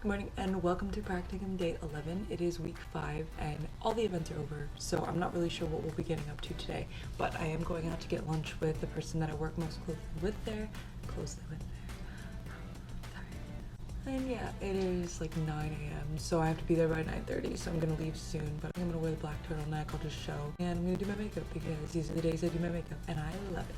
Good morning and welcome to Practicum Day 11. It is week 5 and all the events are over, so I'm not really sure what we'll be getting up to today, but I am going out to get lunch with the person that I work most closely with there. Sorry. And yeah, it is like 9 a.m. so I have to be there by 9:30, so I'm gonna leave soon, but I'm gonna wear the black turtleneck, I'll just show, and I'm gonna do my makeup because these are the days I do my makeup and I love it.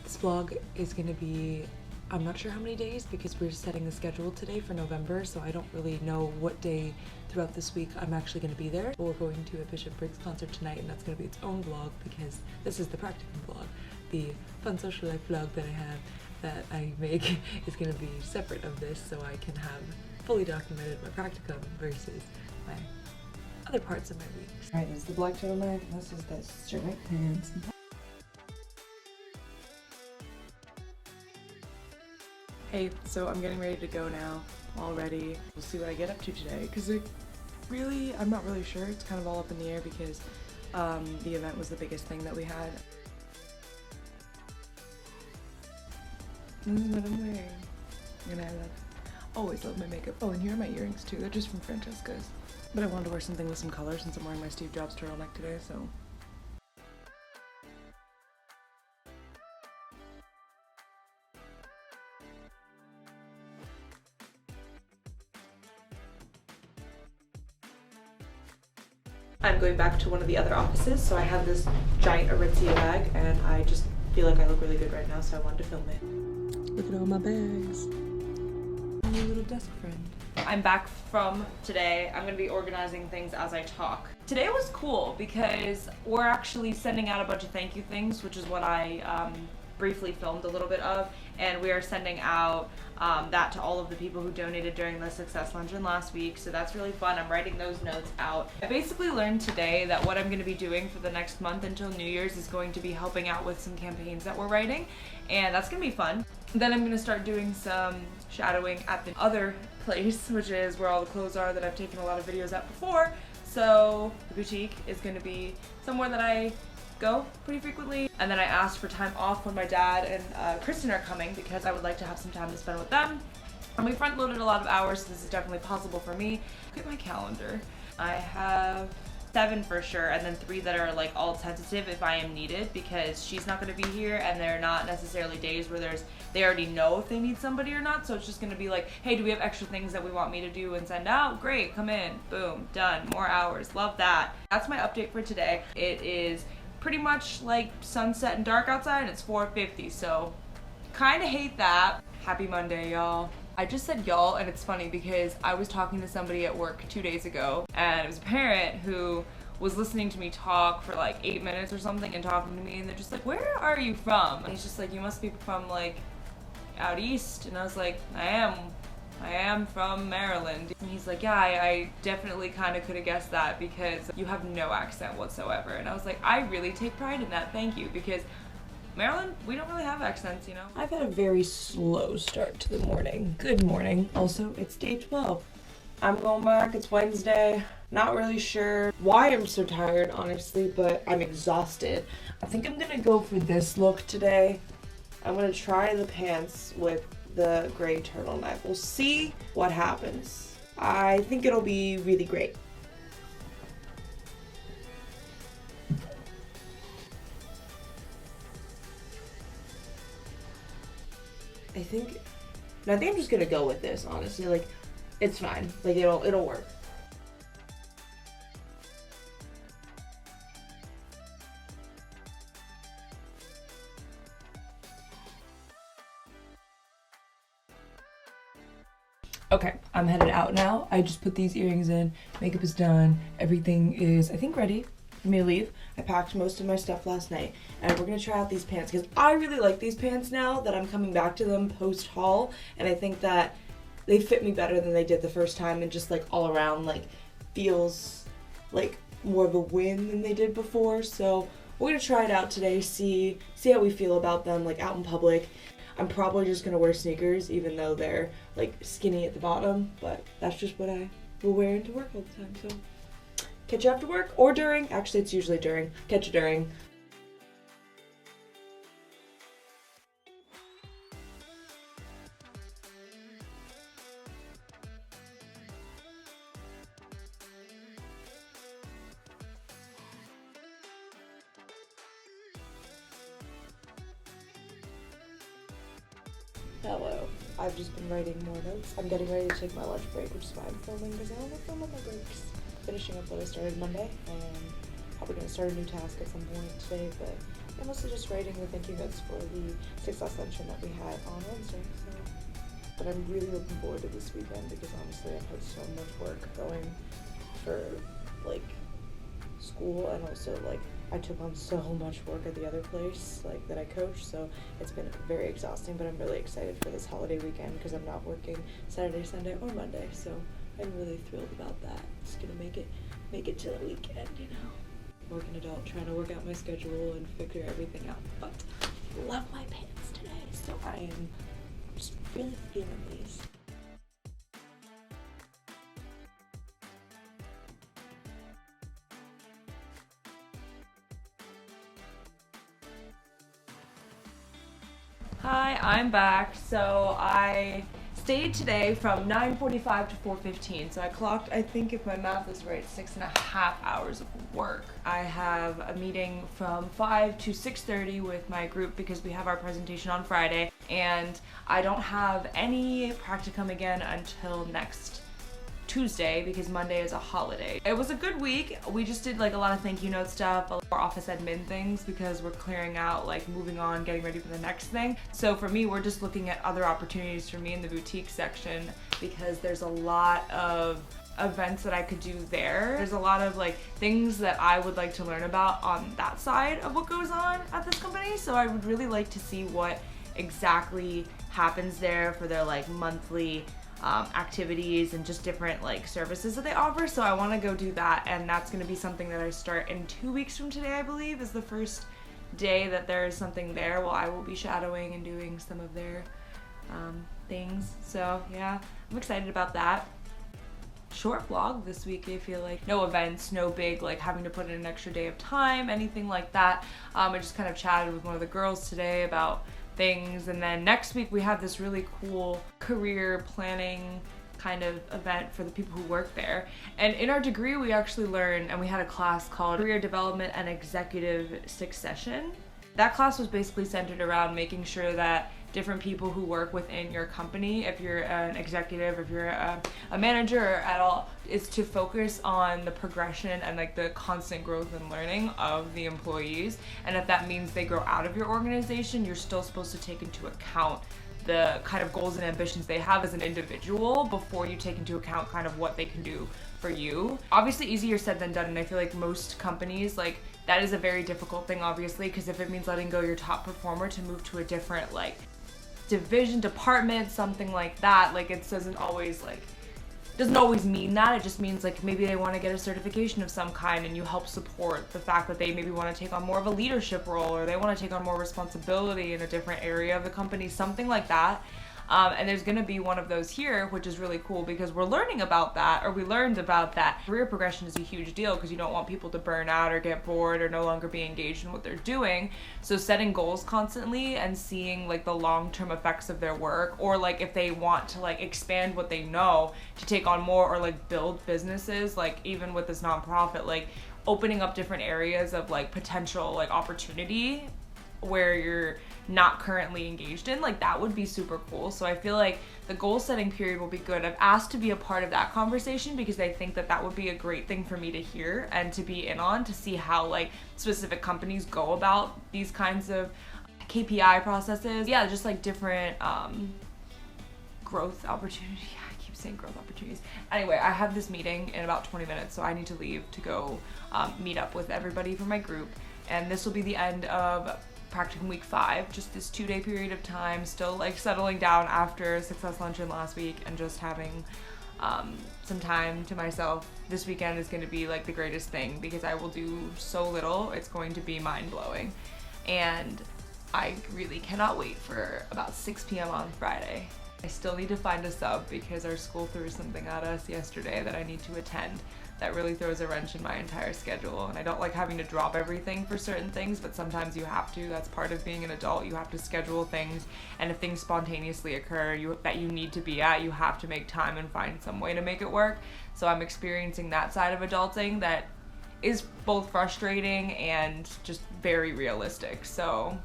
This vlog is gonna be, I'm not sure how many days because we're setting the schedule today for November, so I don't really know what day throughout this week I'm actually going to be there. But we're going to a Bishop Briggs concert tonight, and that's going to be its own vlog because this is the practicum vlog. The fun social life vlog that I make is going to be separate of this, so I can have fully documented my practicum versus my other parts of my week. Alright, this is the black turtleneck, and this is the straight pants. Hey, so I'm getting ready to go now, already. We'll see what I get up to today, because I'm not really sure. It's kind of all up in the air because the event was the biggest thing that we had. This is what I'm wearing. And I always love my makeup. Oh, and here are my earrings too. They're just from Francesca's. But I wanted to wear something with some color since I'm wearing my Steve Jobs turtleneck today, so. I'm going back to one of the other offices, so I have this giant Aritzia bag, and I just feel like I look really good right now, so I wanted to film it. Look at all my bags. My little desk friend. I'm back from today. I'm gonna be organizing things as I talk. Today was cool because we're actually sending out a bunch of thank you things, which is what I briefly filmed a little bit of, and we are sending out that to all of the people who donated during the Success Luncheon last week, so that's really fun. I'm writing those notes out. I basically learned today that what I'm going to be doing for the next month until New Year's is going to be helping out with some campaigns that we're writing, and that's going to be fun. Then I'm going to start doing some shadowing at the other place, which is where all the clothes are that I've taken a lot of videos at before, so the boutique is going to be somewhere that I go pretty frequently. And then I asked for time off when my dad and Kristen are coming because I would like to have some time to spend with them. And we front loaded a lot of hours, so this is definitely possible for me. Look at my calendar. I have 7 for sure, and then 3 that are like all tentative if I am needed, because she's not going to be here and they're not necessarily days where they already know if they need somebody or not, so it's just going to be like, hey, do we have extra things that we want me to do and send out? Great, come in, boom, done, more hours, love that. That's my update for today. It is pretty much like sunset and dark outside, and it's 4:50, so kind of hate that. Happy Monday, y'all. I just said y'all, and it's funny because I was talking to somebody at work 2 days ago, and it was a parent who was listening to me talk for like 8 minutes or something and talking to me, and they're just like, where are you from? And he's just like, you must be from like out east. And I was like, I am from Maryland. And he's like, yeah, I definitely kind of could have guessed that because you have no accent whatsoever. And I was like, I really take pride in that, thank you, because Maryland, we don't really have accents, you know? I've had a very slow start to the morning. Good morning. Also, it's day 12. I'm going back, it's Wednesday. Not really sure why I'm so tired, honestly, but I'm exhausted. I think I'm gonna go for this look today. I'm gonna try the pants with the gray turtleneck. We'll see what happens. I think it'll be really great. I think I'm just gonna go with this, honestly. Like, it's fine. Like, it'll work. Okay, I'm headed out now. I just put these earrings in, makeup is done, everything is, I think, ready for me to leave. I packed most of my stuff last night, and we're gonna try out these pants because I really like these pants now that I'm coming back to them post-haul, and I think that they fit me better than they did the first time, and just like all around like feels like more of a win than they did before. So we're gonna try it out today, see how we feel about them like out in public. I'm probably just gonna wear sneakers even though they're like skinny at the bottom, but that's just what I will wear into work all the time. So catch you after work or during. Actually, it's usually during. Catch you during. Hello. I've just been writing more notes. I'm getting ready to take my lunch break, which is why I'm filming, because I only film on my breaks. Finishing up what I started Monday, and probably going to start a new task at some point today, but I'm mostly just writing the thank you notes for the success luncheon that we had on Wednesday, so. But I'm really looking forward to this weekend, because honestly I've had so much work going for, like, school, and also, like, I took on so much work at the other place, like, that I coach, so it's been very exhausting, but I'm really excited for this holiday weekend because I'm not working Saturday, Sunday, or Monday, so I'm really thrilled about that. It's gonna make it to the weekend, you know. Working adult, trying to work out my schedule and figure everything out, but love my pants today, so I am just really feeling these. Hi, I'm back. So I stayed today from 9:45 to 4:15. So I clocked, I think if my math is right, 6.5 hours of work. I have a meeting from 5 to 6:30 with my group because we have our presentation on Friday, and I don't have any practicum again until next Tuesday because Monday is a holiday. It was a good week. We just did like a lot of thank you note stuff, a lot more office admin things because we're clearing out, like moving on, getting ready for the next thing. So for me, we're just looking at other opportunities for me in the boutique section because there's a lot of events that I could do there. There's a lot of like things that I would like to learn about on that side of what goes on at this company. So I would really like to see what exactly happens there for their like monthly activities and just different like services that they offer. So I want to go do that, and that's going to be something that I start in 2 weeks from today, I believe is the first day that there is something there. Well, I will be shadowing and doing some of their things. So yeah, I'm excited about that. Short vlog this week. I feel like no events, no big like having to put in an extra day of time, anything like that. I just kind of chatted with one of the girls today about things, and then next week we have this really cool career planning kind of event for the people who work there. And in our degree we actually learned, and we had a class called Career Development and Executive Succession. That class was basically centered around making sure that different people who work within your company, if you're an executive, if you're a manager or at all, is to focus on the progression and like the constant growth and learning of the employees. And if that means they grow out of your organization, you're still supposed to take into account the kind of goals and ambitions they have as an individual before you take into account kind of what they can do for you. Obviously easier said than done, and I feel like most companies, like, that is a very difficult thing, obviously, because if it means letting go your top performer to move to a different like division, department, something like that, like it doesn't always mean that. It just means like maybe they want to get a certification of some kind, and you help support the fact that they maybe want to take on more of a leadership role, or they want to take on more responsibility in a different area of the company, something like that. And there's going to be one of those here, which is really cool because we're learning about that, or we learned about that. Career progression is a huge deal because you don't want people to burn out or get bored or no longer be engaged in what they're doing. So setting goals constantly and seeing like the long-term effects of their work, or like if they want to like expand what they know to take on more, or like build businesses, like even with this nonprofit, like opening up different areas of like potential like opportunity where you're not currently engaged in, like that would be super cool. So I feel like the goal setting period will be good. I've asked to be a part of that conversation because I think that that would be a great thing for me to hear and to be in on, to see how like specific companies go about these kinds of KPI processes. Yeah, just like different growth opportunity. I keep saying growth opportunities. Anyway, I have this meeting in about 20 minutes, so I need to leave to go meet up with everybody from my group, and this will be the end of practicum week 5, just this 2-day period of time, still like settling down after Success Luncheon last week and just having some time to myself. This weekend is going to be like the greatest thing because I will do so little. It's going to be mind-blowing, and I really cannot wait for about 6 p.m. on Friday. I still need to find a sub because our school threw something at us yesterday that I need to attend that really throws a wrench in my entire schedule, and I don't like having to drop everything for certain things, but sometimes you have to. That's part of being an adult. You have to schedule things, and if things spontaneously occur that you need to be at, you have to make time and find some way to make it work. So I'm experiencing that side of adulting that is both frustrating and just very realistic. So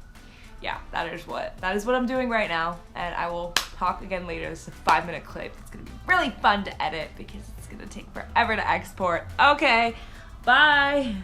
yeah, that is what I'm doing right now, and I will talk again later. This is a 5-minute clip. It's gonna be really fun to edit because it's gonna take forever to export. Okay, bye.